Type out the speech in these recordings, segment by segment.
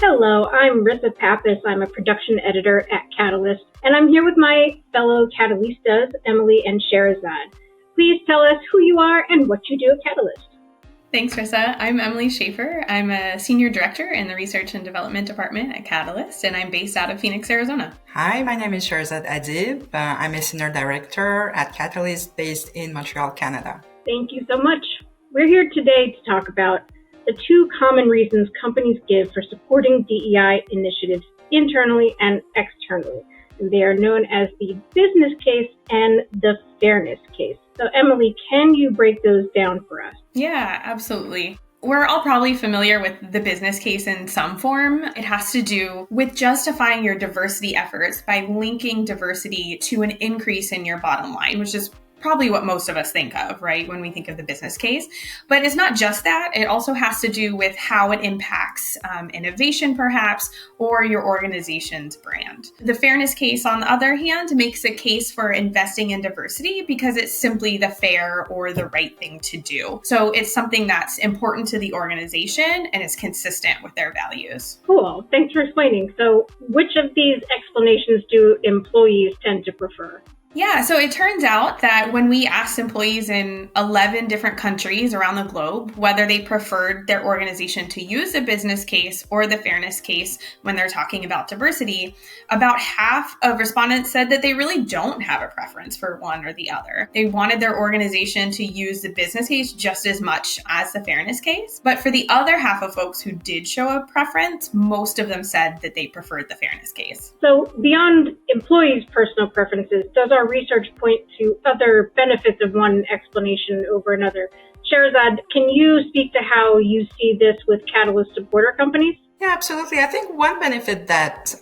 Hello, I'm Rissa Pappas. I'm a production editor at Catalyst, and I'm here with my fellow Catalystas, Emily and Sherazad. Please tell us who you are and what you do at Catalyst. Thanks, Rissa. I'm Emily Shaffer. I'm a senior director in the research and development department at Catalyst, and I'm based out of Phoenix, Arizona. Hi, my name is Sherazad Adib. I'm a senior director at Catalyst based in Montreal, Canada. Thank you so much. We're here today to talk about the two common reasons companies give for supporting DEI initiatives internally and externally. They are known as the business case and the fairness case. So, Emily, can you break those down for us? Yeah, absolutely. We're all probably familiar with the business case in some form. It has to do with justifying your diversity efforts by linking diversity to an increase in your bottom line, which is probably what most of us think of, right, when we think of the business case. But it's not just that. It also has to do with how it impacts innovation, perhaps, or your organization's brand. The fairness case, on the other hand, makes a case for investing in diversity because it's simply the fair or the right thing to do. So it's something that's important to the organization and is consistent with their values. Cool. Thanks for explaining. So which of these explanations do employees tend to prefer? Yeah, so it turns out that when we asked employees in 11 different countries around the globe whether they preferred their organization to use the business case or the fairness case when they're talking about diversity, about half of respondents said that they really don't have a preference for one or the other. They wanted their organization to use the business case just as much as the fairness case. But for the other half of folks who did show a preference, most of them said that they preferred the fairness case. So beyond employees' personal preferences, does our research point to other benefits of one explanation over another? Sherazad, can you speak to how you see this with Catalyst supporter companies? Yeah, absolutely. I think one benefit that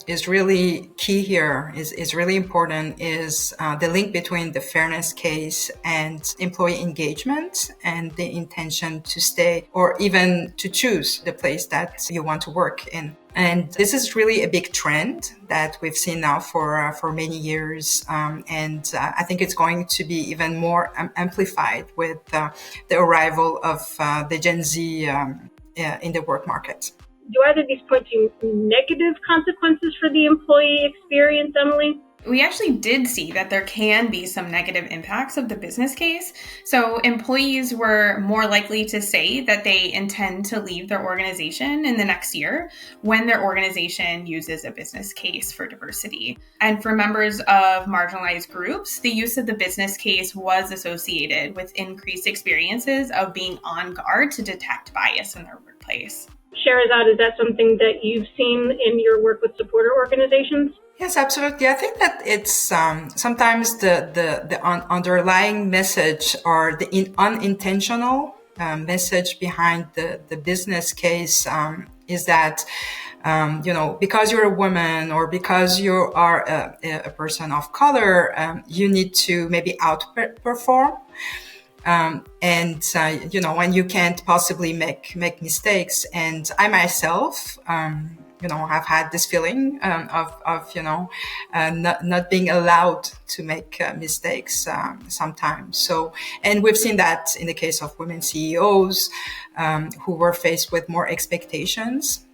is really key here, is really important, is the link between the fairness case and employee engagement and the intention to stay or even to choose the place that you want to work in. And this is really a big trend that we've seen now for many years. And I think it's going to be even more amplified with the arrival of the Gen Z in the work market. Do either of these point to negative consequences for the employee experience, Emily? We actually did see that there can be some negative impacts of the business case. So employees were more likely to say that they intend to leave their organization in the next year when their organization uses a business case for diversity. And for members of marginalized groups, the use of the business case was associated with increased experiences of being on guard to detect bias in their workplace. Sherazad, is that something that you've seen in your work with supporter organizations? Yes, absolutely. I think that it's sometimes the underlying message or the unintentional message behind the business case is that, because you're a woman or because you are a person of color, you need to maybe outperform. When you can't possibly make mistakes. And I myself, have had this feeling of not being allowed to make mistakes sometimes. So, and we've seen that in the case of women CEOs who were faced with more expectations.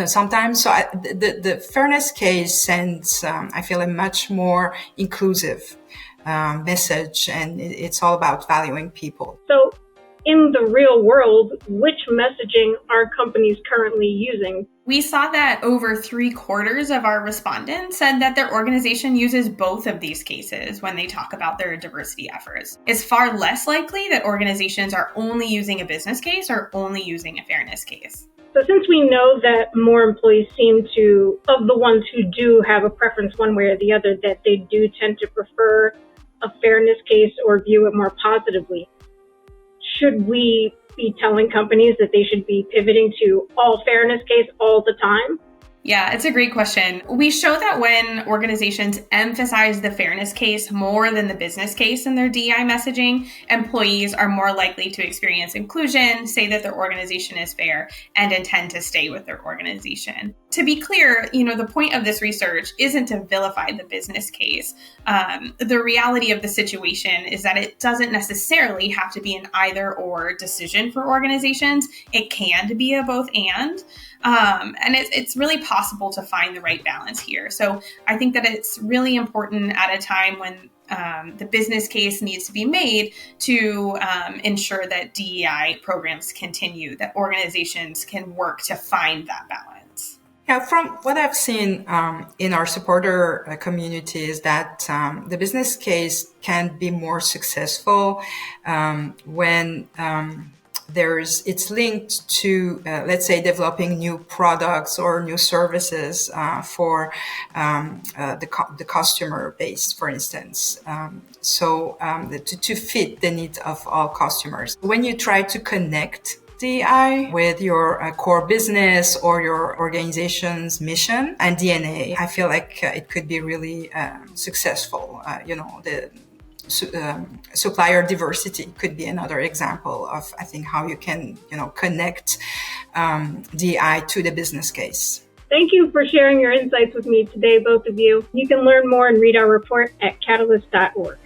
Sometimes, so the fairness case sends, I feel, a much more inclusive message, and it's all about valuing people. So in the real world, which messaging are companies currently using? We saw that over 3/4 of our respondents said that their organization uses both of these cases when they talk about their diversity efforts. It's far less likely that organizations are only using a business case or only using a fairness case. So since we know that more employees seem to, of the ones who do have a preference one way or the other, that they do tend to prefer a fairness case or view it more positively, should we be telling companies that they should be pivoting to all fairness case all the time? Yeah, it's a great question. We show that when organizations emphasize the fairness case more than the business case in their DEI messaging, employees are more likely to experience inclusion, say that their organization is fair, and intend to stay with their organization. to be clear, the point of this research isn't to vilify the business case. The reality of the situation is that it doesn't necessarily have to be an either or decision for organizations. It can be a both and. And it's really possible to find the right balance here. So I think that it's really important at a time when the business case needs to be made to ensure that DEI programs continue, that organizations can work to find that balance. Yeah, from what I've seen in our supporter community is that the business case can be more successful when it's linked to, let's say, developing new products or new services for the customer base, for instance. To fit the needs of all customers. When you try to connect DEI with your core business or your organization's mission and DNA, I feel like it could be really successful. The supplier diversity could be another example of, I think, how you can, connect DEI to the business case. Thank you for sharing your insights with me today, both of you. You can learn more and read our report at catalyst.org.